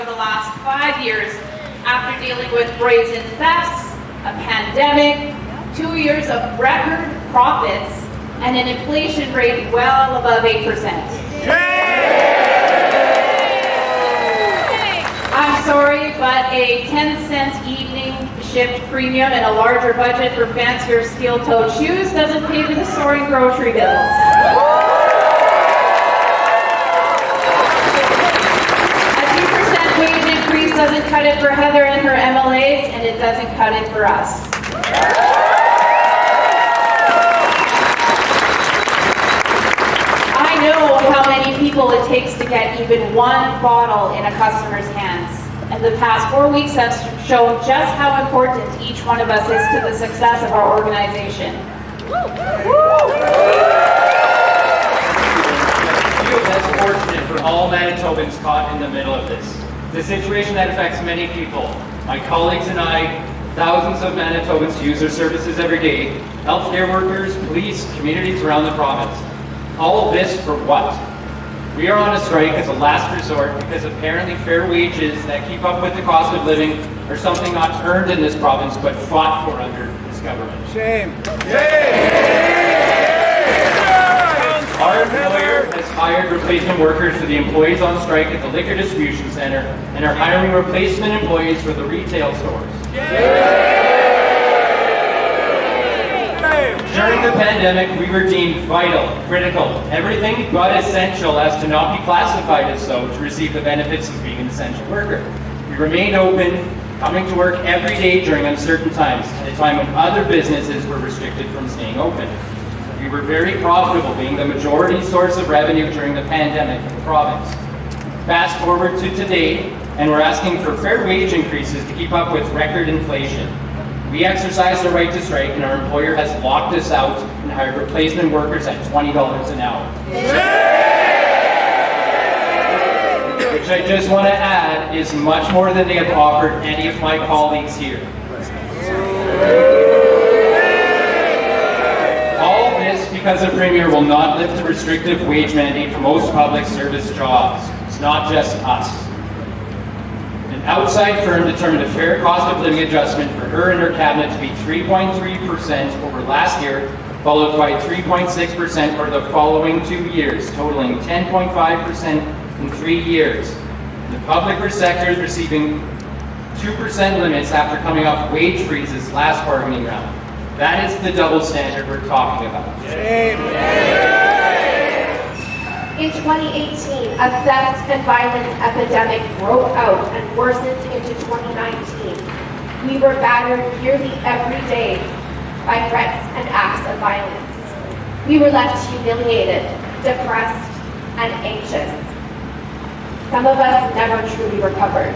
over the last 5 years after dealing with brazen thefts, a pandemic, 2 years of record profits, and an inflation rate well above 8%. I'm sorry, but a 10-cent evening shift premium and a larger budget for fancier steel-toed shoes doesn't pay for the soaring grocery bills. A 2% wage increase doesn't cut it for Heather and her MLAs, and it doesn't cut it for us. I know how many people it takes to get even one bottle in a customer's hands. And the past 4 weeks have shown just how important each one of us is to the success of our organization. I feel that's fortunate for all Manitobans caught in the middle of this. It's a situation that affects many people. My colleagues and I, thousands of Manitobans use their services every day, healthcare workers, police, communities around the province. All of this for what? We are on a strike as a last resort because apparently fair wages that keep up with the cost of living are something not earned in this province but fought for under this government. Shame. Our employer has hired replacement workers for the employees on strike at the liquor distribution center and are hiring replacement employees for the retail stores. During the pandemic, we were deemed vital, critical, everything but essential as to not be classified as so to receive the benefits of being an essential worker. We remained open, coming to work every day during uncertain times, at a time when other businesses were restricted from staying open. We were very profitable, being the majority source of revenue during the pandemic in the province. Fast forward to today, and we're asking for fair wage increases to keep up with record inflation. We exercised our right to strike, and our employer has locked us out and hired replacement workers at $20 an hour. Which I just want to add is much more than they have offered any of my colleagues here. All this because the Premier will not lift the restrictive wage mandate for most public service jobs. It's not just us. An outside firm determined a fair cost of living adjustment for her and her cabinet to be 3.3% over last year, followed by 3.6% for the following 2 years, totaling 10.5% in 3 years. The public sector is receiving 2% limits after coming off wage freezes last bargaining round. That is the double standard we're talking about. In 2018, a theft and violence epidemic broke out and worsened into 2019. We were battered nearly every day by threats and acts of violence. We were left humiliated, depressed, and anxious. Some of us never truly recovered.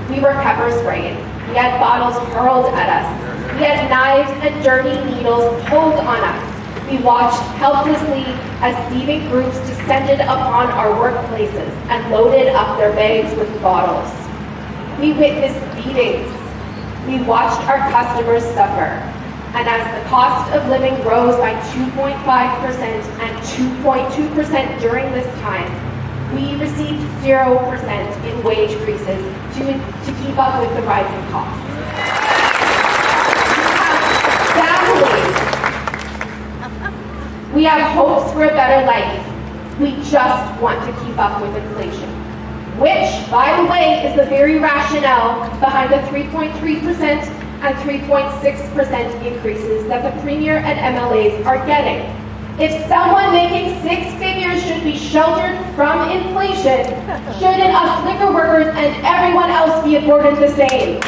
We were pepper sprayed. We had bottles hurled at us. We had knives and dirty needles pulled on us. We watched helplessly as thieving groups descended upon our workplaces and loaded up their bags with bottles. We witnessed beatings. We watched our customers suffer. And as the cost of living rose by 2.5% and 2.2% during this time, we received 0% in wage increases to keep up with the rising costs. We have hopes for a better life. We just want to keep up with inflation, which, by the way, is the very rationale behind the 3.3% and 3.6% increases that the Premier and MLAs are getting. If someone making 6 figures should be sheltered from inflation, shouldn't us liquor workers and everyone else be afforded the same?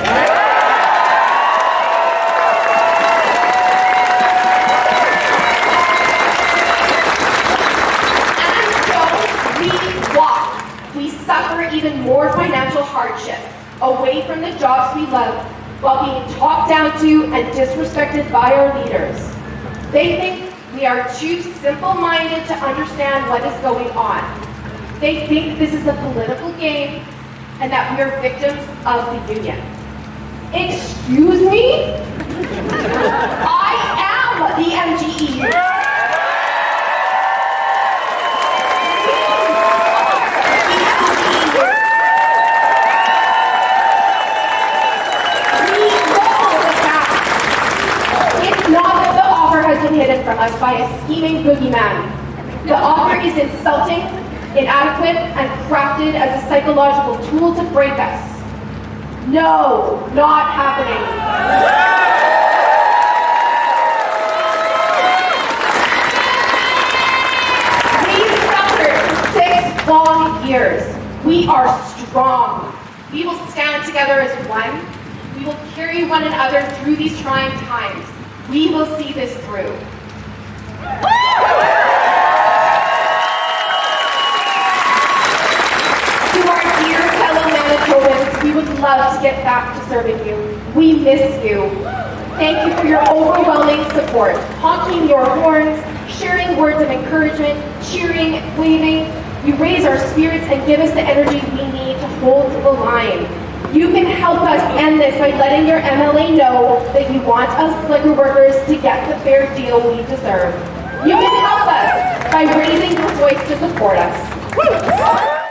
Even more financial hardship, away from the jobs we love, while being talked down to and disrespected by our leaders. They think we are too simple-minded to understand what is going on. They think this is a political game and that we are victims of the union. Excuse me? I am the MGEU. from us by a scheming boogeyman. The offer is insulting, inadequate, and crafted as a psychological tool to break us. No, not happening. We've suffered 6 long years. We are strong. We will stand together as one. We will carry one another through these trying times. We will see this through. To our dear fellow Manitobans, we would love to get back to serving you. We miss you. Thank you for your overwhelming support, honking your horns, sharing words of encouragement, cheering, waving. You raise our spirits and give us the energy we need to hold the line. You can help us end this by letting your MLA know that you want us liquor workers to get the fair deal we deserve. You can help us by raising your voice to support us.